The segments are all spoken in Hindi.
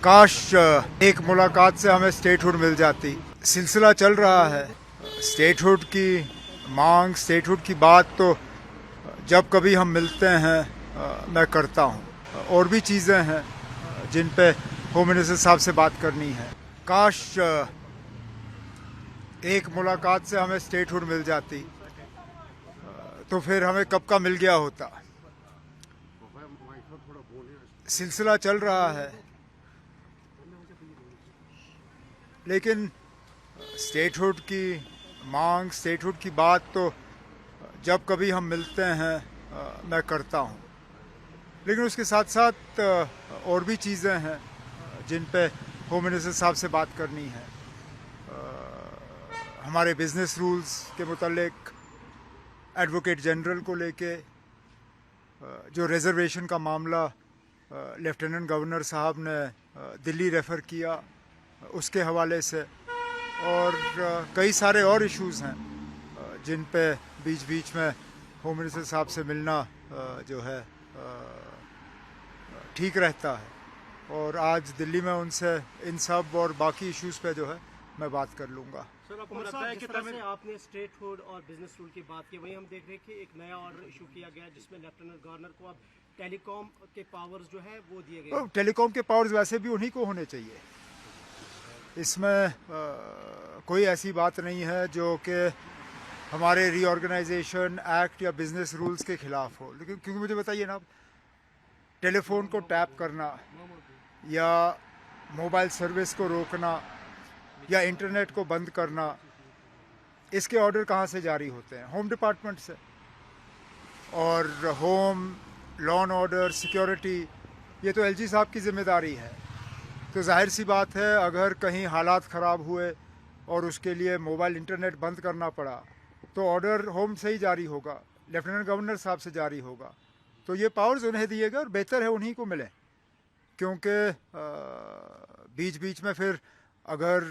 काश एक मुलाकात से हमें स्टेटहुड मिल जाती। सिलसिला चल रहा है स्टेटहुड की मांग, स्टेटहुड की बात तो जब कभी हम मिलते हैं मैं करता हूँ। और भी चीज़ें हैं जिन पे होम मिनिस्टर साहब से बात करनी है। काश एक मुलाकात से हमें स्टेटहुड मिल जाती तो फिर हमें कब का मिल गया होता। सिलसिला चल रहा है लेकिन स्टेटहुड की मांग, स्टेटहुड की बात तो जब कभी हम मिलते हैं मैं करता हूँ। लेकिन उसके साथ साथ और भी चीज़ें हैं जिन पे होम मिनिस्टर साहब से बात करनी है। हमारे बिजनेस रूल्स के मुतालिक एडवोकेट जनरल को लेके जो रिजर्वेशन का मामला लेफ्टिनेंट गवर्नर साहब ने दिल्ली रेफ़र किया उसके हवाले से, और कई सारे और इश्यूज़ हैं जिन पे बीच बीच में होम मिनिस्टर साहब से मिलना जो है ठीक रहता है। और आज दिल्ली में उनसे इन सब और बाकी इश्यूज़ पे जो है मैं बात कर लूँगा। सर, आपको लगता है कि तरह से आपने स्टेटहुड और बिजनेस रूल की बात की, वहीं हम देख रहे हैं कि एक नया ऑर्डर इशू किया गया जिसमें लेफ्टिनेंट गवर्नर को अब टेलीकॉम के पावर्स जो है वो दिए गए। तो टेलीकॉम के पावर्स वैसे भी उन्हीं को होने चाहिए। इसमें कोई ऐसी बात नहीं है जो कि हमारे रीऑर्गेनाइजेशन एक्ट या बिजनेस रूल्स के खिलाफ हो। लेकिन क्योंकि मुझे बताइए ना, टेलीफोन को टैप करना या मोबाइल सर्विस को रोकना या इंटरनेट को बंद करना, इसके ऑर्डर कहाँ से जारी होते हैं? होम डिपार्टमेंट से। और home, law and order, security, ये तो एलजी साहब की जिम्मेदारी है। तो जाहिर सी बात है अगर कहीं हालात ख़राब हुए और उसके लिए मोबाइल इंटरनेट बंद करना पड़ा तो ऑर्डर होम से ही जारी होगा, लेफ्टिनेंट गवर्नर साहब से जारी होगा। तो ये पावर्स उन्हें दिए गए और बेहतर है उन्हीं को मिले, क्योंकि बीच बीच में फिर अगर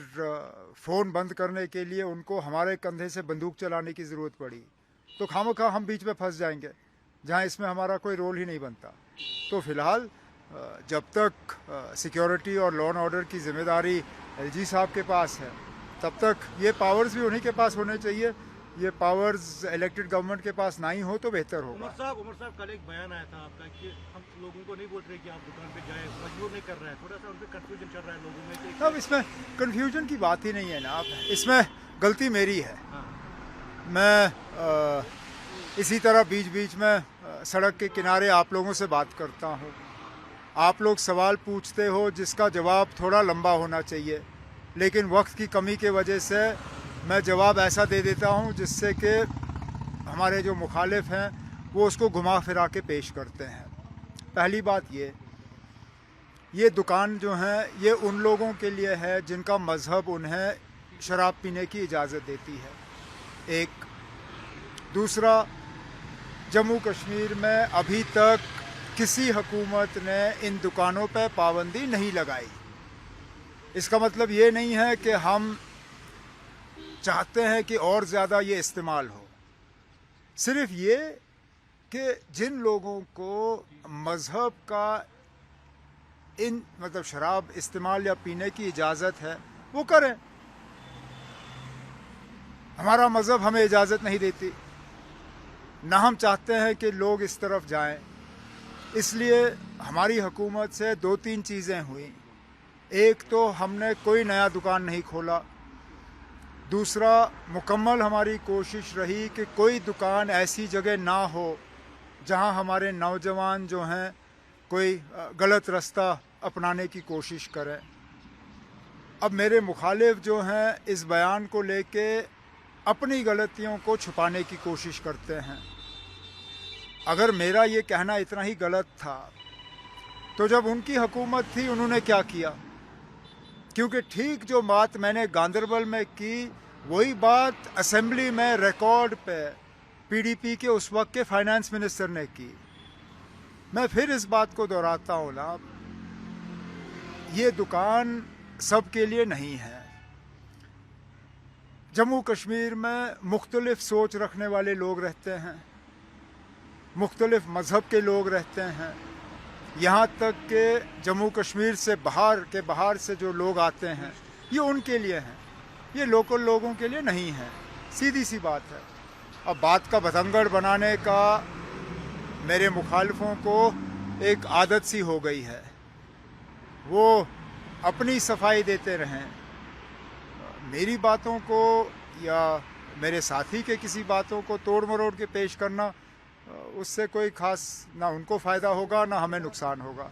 फ़ोन बंद करने के लिए उनको हमारे कंधे से बंदूक चलाने की ज़रूरत पड़ी तो खामखा हम बीच में फंस जाएंगे जहां इसमें हमारा कोई रोल ही नहीं बनता। तो फ़िलहाल जब तक सिक्योरिटी और लॉ एंड ऑर्डर की ज़िम्मेदारी एलजी साहब के पास है तब तक ये पावर्स भी उन्हीं के पास होने चाहिए। ये पावर्स इलेक्टेड गवर्नमेंट के पास ना ही हो तो बेहतर होगा। उमर साहब कल एक बयान आया था आपका कि हम लोगों को नहीं बोल रहे कि आप दुकान पे जाए, मजबूर नहीं कर रहे हैं, थोड़ा सा उनपे कंफ्यूजन चल रहा है लोगों में। अब इसमें कन्फ्यूजन की बात ही नहीं है ना, इसमें गलती मेरी है। मैं इसी तरह बीच बीच में सड़क के किनारे आप लोगों से बात करता हूँ, आप लोग सवाल पूछते हो जिसका जवाब थोड़ा लंबा होना चाहिए, लेकिन वक्त की कमी के वजह से मैं जवाब ऐसा दे देता हूँ जिससे कि हमारे जो मुखालिफ हैं वो उसको घुमा फिरा के पेश करते हैं। पहली बात ये दुकान जो है ये उन लोगों के लिए है जिनका मज़हब उन्हें शराब पीने की इजाज़त देती है, एक। दूसरा, जम्मू कश्मीर में अभी तक किसी हुकूमत ने इन दुकानों पर पाबंदी नहीं लगाई। इसका मतलब ये नहीं है कि हम चाहते हैं कि और ज़्यादा ये इस्तेमाल हो, सिर्फ ये कि जिन लोगों को मज़हब का इन मतलब शराब इस्तेमाल या पीने की इजाज़त है वो करें। हमारा मज़हब हमें इजाज़त नहीं देती, ना हम चाहते हैं कि लोग इस तरफ जाएं। इसलिए हमारी हुकूमत से दो तीन चीज़ें हुई। एक तो हमने कोई नया दुकान नहीं खोला, दूसरा मुकम्मल हमारी कोशिश रही कि कोई दुकान ऐसी जगह ना हो जहां हमारे नौजवान जो हैं कोई गलत रास्ता अपनाने की कोशिश करें। अब मेरे मुखालिफ जो हैं इस बयान को लेके अपनी गलतियों को छुपाने की कोशिश करते हैं। अगर मेरा ये कहना इतना ही गलत था तो जब उनकी हुकूमत थी उन्होंने क्या किया? क्योंकि ठीक जो बात मैंने गांदरबल में की वही बात असेंबली में रिकॉर्ड पे पीडीपी के उस वक्त के फाइनेंस मिनिस्टर ने की। मैं फिर इस बात को दोहराता हूँ ना, ये दुकान सब के लिए नहीं है। जम्मू कश्मीर में मुख्तलिफ सोच रखने वाले लोग रहते हैं, मुख्तलिफ मज़हब के लोग रहते हैं, यहाँ तक कि जम्मू कश्मीर से बाहर से जो लोग आते हैं, ये उनके लिए हैं, ये लोकल लोगों के लिए नहीं है। सीधी सी बात है। अब बात का बतंगड़ बनाने का मेरे मुखालिफों को एक आदत सी हो गई है, वो अपनी सफाई देते रहें, मेरी बातों को या मेरे साथी के किसी बातों को तोड़ मरोड़ के पेश करना, उससे कोई खास ना उनको फ़ायदा होगा ना हमें नुकसान होगा।